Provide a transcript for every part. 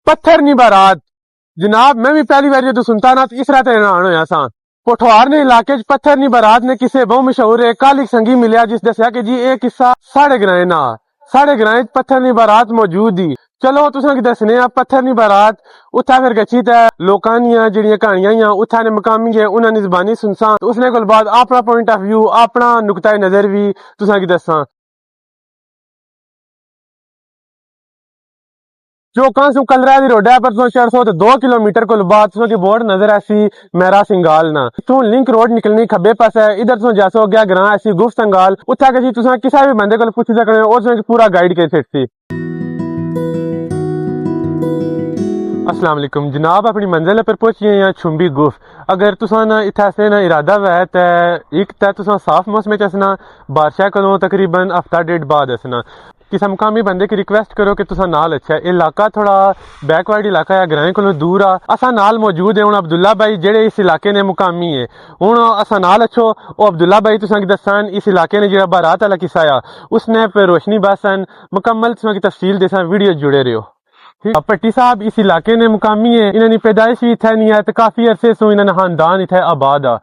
پتھر نہیں بارات جناب میں بھی پہلی بار جدو سنتا نا تو اس طرح حیران ہویا سا پٹھوار نے علاقے چ پتھر نہیں بارات نے کسے بہت مشہور ہے کالک سنگی ملیا جس دسیا کہ جی یہ قصہ ساڑے گرائے نا ساڑے گرائے پتھر نہیں بارات موجود ہی چلو تساں کی دسنے آ پتھر نہیں بارات اتھا پھر گچھی تے لوکاں دیاں جڑیاں کہانیاں ہیاں اتھا نے مقامی ہے انہاں دی زبانی سنساں اس نے کول بعد اپنا پوائنٹ آف ویو اپنا نقطہ نظر بھی تساں کی دساں چوکاں سو کلرا دی روڈ ہے پر 400 تے 2 کلومیٹر کول بعد تساں کی بورڈ نظر ایسی میرا سنگال نا تو لنک روڈ نکلنی کھبے پاسے ادھر تو جاسو گیا گراں ایسی گفت سنگال اتھا کہ جی تساں کسا بھی بندے کول پوچھ سکنے او تساں پورا گائیڈ کر سکتی السلام علیکم جناب اپنی منزل پر پہنچ گئے ہیں چھمبی گف اگر تساں نا اتھا سے نا ارادہ ہے تے ایک تے تساں صاف موسم وچ اسنا بارشاں کولوں تقریباً ہفتہ ڈیڑھ بعد اسنا کسی مقامی بندے کی ریکویسٹ کرو کہ تساں نال اچھا ہے علاقہ تھوڑا بیک ورڈ علاقہ ہے گرائیں کولوں دور آ اساں نال موجود ہیں ہن عبداللہ بھائی جڑے اس علاقے نے مقامی ہے ہن اساں نال اچھو او عبداللہ بھائی تساں کی دسان اس علاقے نے جڑا بارات والا قصہ آ اس نے پہ روشنی باسن مکمل تساں کی تفصیل دیساں ویڈیو جڑے رہو پٹی صاحب اس علاقے نے مقامی ہے انہوں نے پیدائش بھی اتھے نہیں ہے تو کافی عرصے سے انہوں نے خاندان اتھے آباد آ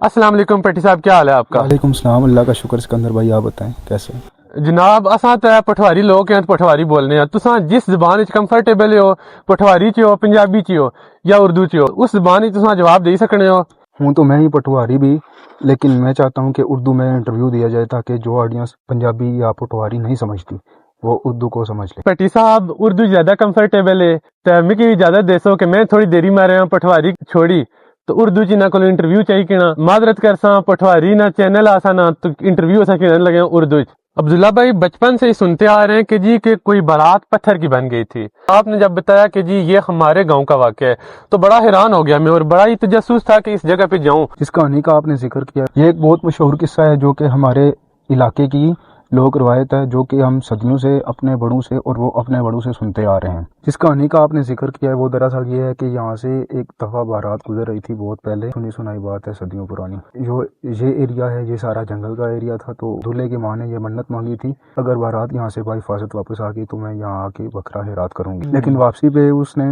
السلام علیکم پٹی صاحب کیا حال ہے آپ کا وعلیکم السلام اللہ کا شکر سکندر بھائی آپ بتائیں کیسے جناب اساں تے پٹھواری لوگ ہیں پٹھواری بولنے ہیں تساں جس زبان وچ کمفرٹیبل ہو پٹھواری چ ہو پنجابی چ ہو یا اردو چ ہو اس زبان وچ تساں جواب دے سکنے ہو ہوں تو میں ہی پٹواری بھی لیکن میں چاہتا ہوں کہ اردو میں انٹرویو دیا جائے تاکہ جو آڈینس پنجابی یا پٹواری نہیں سمجھتی وہ اردو کو سمجھ لے پٹی صاحب اردو زیادہ کمفرٹیبل ہے تے مکی بھی اجازت دیسو کہ میں تھوڑی دیری مارے ہوں پٹھواری چھوڑی تو اردو چ نہ کول انٹرویو چاہیے کنا معذرت کرساں پٹھواری نہ چینل آسا نہ تو انٹرویو اساں کہنے لگے اردو چ عبداللہ بھائی بچپن سے ہی سنتے آ رہے ہیں کہ جی کہ کوئی بارات پتھر کی بن گئی تھی آپ نے جب بتایا کہ جی یہ ہمارے گاؤں کا واقعہ ہے تو بڑا حیران ہو گیا میں اور بڑا ہی تجسس تھا کہ اس جگہ پہ جاؤں جس کہانی کا آپ نے ذکر کیا یہ ایک بہت مشہور قصہ ہے جو کہ ہمارے علاقے کی لوک روایت ہے جو کہ ہم صدیوں سے اپنے بڑوں سے اور وہ اپنے بڑوں سے سنتے آ رہے ہیں جس کہانی کا آپ نے ذکر کیا ہے وہ دراصل یہ ہے کہ یہاں سے ایک دفعہ بارات گزر رہی تھی بہت پہلے سنی سنائی بات ہے صدیوں پرانی جو یہ ایریا ہے یہ سارا جنگل کا ایریا تھا تو دولہے کی ماں نے یہ منت مانگی تھی اگر بارات یہاں سے بحفاظت واپس آ گئی تو میں یہاں آ کے بکرا ہیرات کروں گی لیکن واپسی پہ اس نے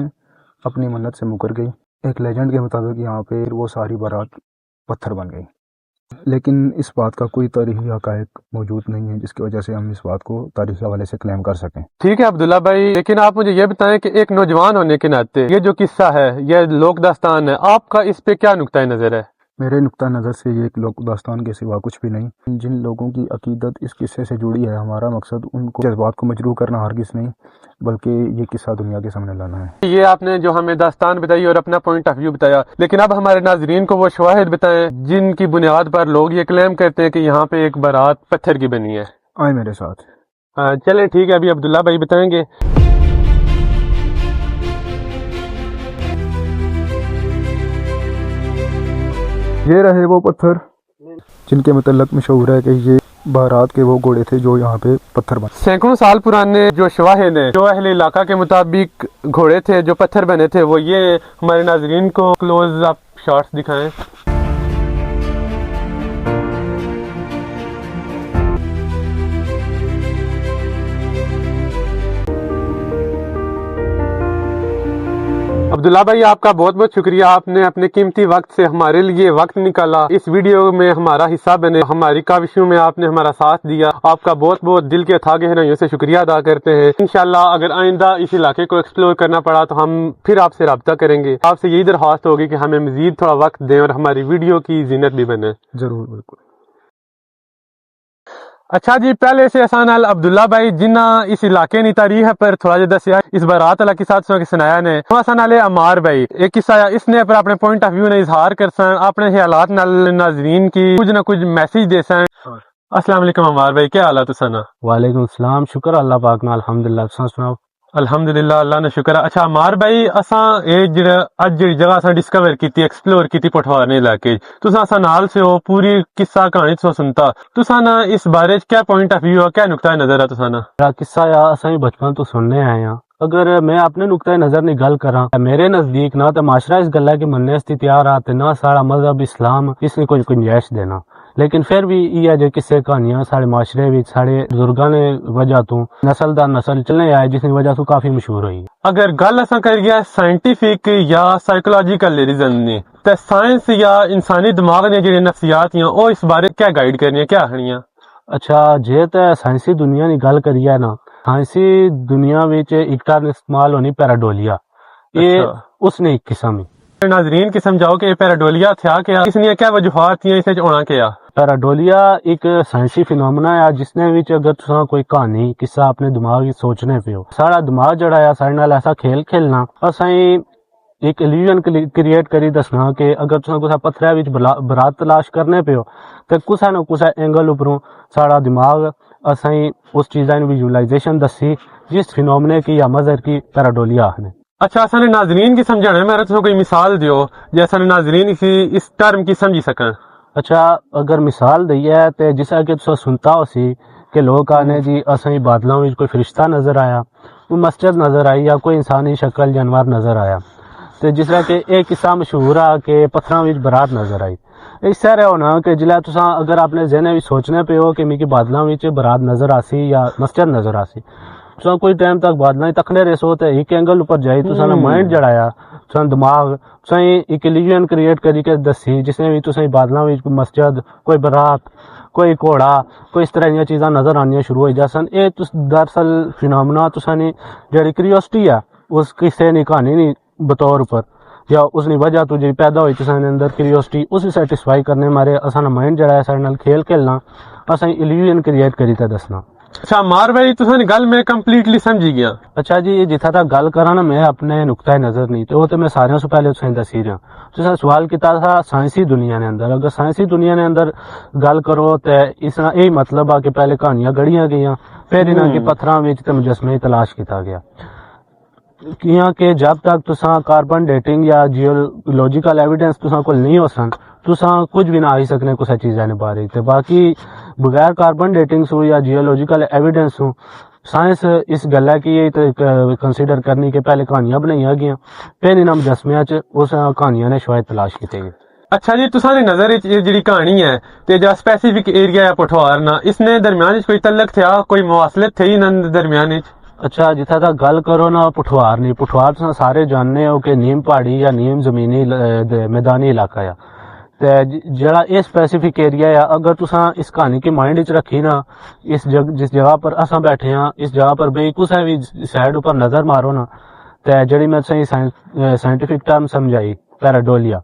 اپنی منت سے مکر گئی ایک لیجنڈ کے مطابق یہاں پہ وہ ساری بارات پتھر بن گئی لیکن اس بات کا کوئی تاریخی حقائق موجود نہیں ہے جس کی وجہ سے ہم اس بات کو تاریخی حوالے سے کلیم کر سکیں ٹھیک ہے عبداللہ بھائی لیکن آپ مجھے یہ بتائیں کہ ایک نوجوان ہونے کے ناطے یہ جو قصہ ہے یہ لوک داستان ہے آپ کا اس پہ کیا نقطہ نظر ہے میرے نقطہ نظر سے یہ ایک لوک داستان کے سوا کچھ بھی نہیں جن لوگوں کی عقیدت اس قصے سے جڑی ہے ہمارا مقصد ان کو جذبات کو مجروح کرنا ہرگز نہیں بلکہ یہ قصہ دنیا کے سامنے لانا ہے یہ آپ نے جو ہمیں داستان بتائی اور اپنا پوائنٹ آف ویو بتایا لیکن اب ہمارے ناظرین کو وہ شواہد بتائیں جن کی بنیاد پر لوگ یہ کلیم کرتے ہیں کہ یہاں پہ ایک بارات پتھر کی بنی ہے آئے میرے ساتھ چلیں ٹھیک ہے ابھی عبداللہ بھائی بتائیں گے یہ رہے وہ پتھر جن کے متعلق مشہور ہے کہ یہ بارات کے وہ گھوڑے تھے جو یہاں پہ پتھر بنے سینکڑوں سال پرانے جو شواہد ہیں جو اہل علاقہ کے مطابق گھوڑے تھے جو پتھر بنے تھے وہ یہ ہمارے ناظرین کو کلوز اپ شارٹس دکھائیں عبداللہ بھائی آپ کا بہت بہت شکریہ آپ نے اپنے قیمتی وقت سے ہمارے لیے وقت نکالا اس ویڈیو میں ہمارا حصہ بنے ہماری کاوشوں میں آپ نے ہمارا ساتھ دیا آپ کا بہت بہت دل کے تھا گہرائیوں سے شکریہ ادا کرتے ہیں انشاءاللہ اگر آئندہ اس علاقے کو ایکسپلور کرنا پڑا تو ہم پھر آپ سے رابطہ کریں گے آپ سے یہی درخواست ہوگی کہ ہمیں مزید تھوڑا وقت دیں اور ہماری ویڈیو کی زینت بھی بنے ضرور بالکل اچھا جی پہلے سے آسان عبداللہ بھائی جنہ اس علاقے نی تاریخ پر تھوڑا جا دسیا اس بارات والا قصہ تساں کی سنایا نے آسان والے عمار بھائی ایک قصہ اس نے پر اپنے پوائنٹ آف ویو نے اظہار کرسن اپنے خیالات نال ناظرین کی کچھ نہ کچھ میسج دیسن السلام علیکم عمار بھائی کیا حال ہے تساں نا وعلیکم السلام شکر اللہ پاک نا الحمدللہ تساں سناؤ الحمدللہ اللہ نے شکر ہے اچھا عمار بھائی اساں اے جڑا اج جڑی جگہ اساں ڈسکور کیتی ایکسپلور کیتی پٹھوار نے علاقے تساں اساں نال سے ہو پوری قصہ کہانی تساں سنتا تساں نا اس بارے کیا پوائنٹ آف ویو ہے کیا نقطہ نظر ہے تساں نا میرا قصہ یا اساں بچپن تو سننے آئے ہیں اگر میں اپنے نقطۂ نظر کی گل کراں میرے نزدیک نہ تو معاشرہ اس گل ہے کہ مننے اس تیار آتے نہ سارا مذہب اسلام اس نے کوئی گنجائش دینا لیکن پھر بھی یہ جو قصے کہانیاں سارے معاشرے وچ سارے بزرگاں نے وجہ تو نسل در نسل چلنے آئے جس کی وجہ تو کافی مشہور ہوئی. اگر گل اساں کریے سائنٹیفک یا سائیکولوجیکل ریزن نے تے سائنس یا انسانی دماغ نے جڑی نفسیات ہیں او اس بارے کیا گائیڈ کرنی کیا آخنیاں؟ اچھا جے تے سائنسی دنیا کی گل کریے نا سائنسی دنیا وچ ایک ٹرم استعمال ہونی پیراڈولیا. یہ اس نے ایک قسم ناظرین کی سمجھاؤ کہ پیراڈولیا تھیا کیا اس نے کیا وجوہات تھیں اسے ہونا کیا؟ پیراڈولیا ایک سائنسی فینومنا ہے جس نے وچ اگر تساں کوئی کہانی قصہ اپنے دماغ وچ سوچنے پیو سارا دماغ جڑا ہے سارے نال ایسا کھیل کھیلنا اساں ایک ایلیوژن کریٹ کری دسنا کہ اگر تساں کسا پتھرے وچ برات تلاش کرنے پیو تے کسا نہ کسا اینگل اوپروں سارا دماغ اساں اس چیزاں دی ویژوائزیشن دسی جس فینومنے کی یا مظہر کی پیراڈولیا آخنے. اچھا اصل ناظرین کی سمجھانا ہے میرا تو کوئی مثال دیو جیسا ناظرین اس ٹرم کی سمجھی سکن. اچھا اگر مثال دئیے تے جیسا کہ تساں سنتا ہو سی کہ لوگ آنے جی اساں بادلاں وچ کوئی فرشتہ نظر آیا کوئی مسجد نظر آئی یا کوئی انسانی شکل جانور نظر آیا تے جس طرح کہ ایک قصہ مشہور آ کہ پتھراں وچ برات نظر آئی. اس طرح ہونا کہ جلے تساں اگر اپنے ذہن وچ سوچنے پے ہو کہ میکی بادلاں وچ برات نظر آسی یا مسجد نظر آسی تساں کوئی ٹائم تک بادلاں تکنے رہسو تے ایک اینگل اوپر جائی تساں مائنڈ جڑایا تساں دماغ تساں ایک ایلیوژن کریٹ کری کے دسی جس نے بھی تساں بادلاں وچ کوئی مسجد کوئی برات کوئی گھوڑا کوئی اس طرح دیاں چیزاں نظر آنیاں شروع ہوئی جاسن. اے دراصل فینومنا تساں نے جڑی کریوسٹی ہے اس قصے نی کہانی نی بطور اوپر یا اس نی وجہ تو جی پیدا ہوئی تساں دے اندر کریوسٹی اسے سیٹسفائی کرنے مارے اساں مائنڈ جڑا ہے سارے نال کھیل کھیلنا اساں ایلیوژن کریٹ کری تے دسنا. اچھا مار بھائی تساں گل میں کمپلیٹلی سمجھی گیا. اچھا جی جتھا تک گل کراں نا میں اپنے نقطۂ نظر نہیں تو وہ تو میں سارے سے پہلے تساں دسی رہا. تساں سوال کیتا تھا سائنسی دنیا نے اندر اگر سائنسی دنیا نے اندر گل کرو تے اس طرح یہی مطلب آ کہ پہلے کہانیاں گڑیاں گئیاں پھر انہاں کی پتھراں وچ تے مجسمے تلاش کیتا گیا کیاں کہ جب تک تساں کاربن ڈیٹنگ یا جیولوجیکل ایویڈنس تساں کول نہیں ہو سن تساں کچھ بھی نہ آئی سکنے کسے چیزاں نے بارے تے باقی بغیر کاربن ڈیٹنگ سو یا جیولوجیکل ایویڈنس ہو سائنس اس گل کی کنسیڈر کرنی کہ پہلے کہانیاں بنائیاں گیاں پھر انہاں مجسمیاں چ اس کہانیاں نے شاید تلاش کیتے گئے. اچھا جی تساں دی نظر وچ یہ جڑی کہانی ہے تے جا اسپیسیفک ایریا ہے پٹھوار نا اس نے درمیان وچ کوئی تعلق تھیا کوئی مواصلت تھی انہاں دے درمیان وچ؟ اچھا جتھا تک گل کرو نا پٹھوار نہیں پٹھوار تساں سارے جاننے ہو کہ نیم پہاڑی یا نیم زمینی میدانی علاقہ ہے تے جڑا یہ اسپیسیفک ایریا ہے اگر تساں اس کہانی کی مائنڈ وچ رکھی نا جس جگہ پر اساں بیٹھے ہاں اس جگہ پر بے کسے بھی سائڈ اوپر نظر مارو نا تے جڑی میں سائنٹیفک ٹرم سمجھائی پیراڈولیا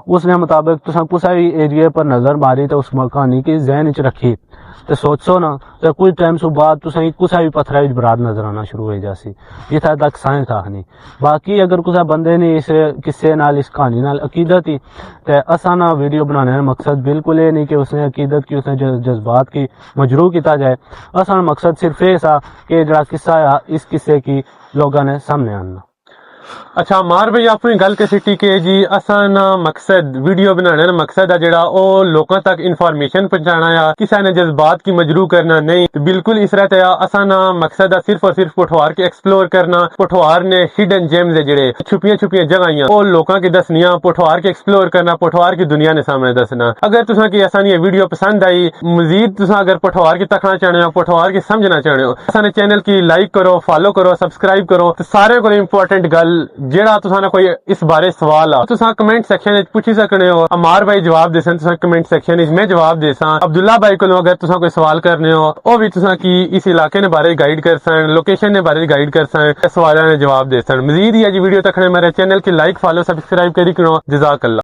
اس نے مطابق تساں کسے بھی ایریا پر نظر ماری تے اس کہانی کی ذہن وچ رکھی تے سوچو نا تے کچھ ٹائم سو بعد تساں کسے بھی پتھرے وچ برات نظر آنا شروع ہو جاسی جتھا تک سائنس آخنی. باقی اگر کسے بندے نے اس قصے نال اس کہانی نال عقیدت ہی تے اساں نا ویڈیو بنانے کا مقصد بالکل یہ نہیں کہ اس نے عقیدت کی اس نے جذبات کی مجروح کیتا جائے. اساں مقصد صرف یہ سا کہ جڑا قصہ ہے اس قصے کی لوگاں نے سامنے آنا. اچھا مار بھائی اپنی گل کے سٹی کہ جی اساں نا مقصد ویڈیو بنانے کا مقصد ہے جڑا او لوکاں تک انفارمیشن پہنچانا یا کسی نے جذبات کی مجروح کرنا نہیں بالکل اس طرح تے اساں نا مقصد ہے صرف اور صرف پٹھوار کے ایکسپلور کرنا. پٹھوار نے ہڈن جیمز جڑے چھپیاں چھپیاں جگہیں او لوکاں کی دسنیاں پٹھوار کے ایکسپلور کرنا پٹھوار کی دنیا نے سامنے دسنا. اگر تساں کی اساں یہ ویڈیو پسند آئی مزید تساں اگر پٹھوار کی تکنا چاہنے ہو پٹھوار کی سمجھنا چاہنے ہو اساں نے چینل کی لائک کرو فالو کرو سبسکرائب کرو. سارے کو امپورٹنٹ گل جیڑا تساں نے کوئی اس بارے سوال آ تساں کمنٹ سیکشن وچ پوچھی سکنے ہو. عمار بھائی جواب دسن تساں کمنٹ سیکشن وچ میں جواب دیساں. عبداللہ بھائی کولوں اگر تساں کوئی سوال کرنے ہو او بھی تساں کی اس علاقے نے بارے گائیڈ کرسن لوکیشن نے بارے گائیڈ کرسن سوالاں نے جواب دیسن. مزید یہ جی ویڈیو تکنے میرے چینل کی لائک فالو سبسکرائب کری کرو. جزاک اللہ.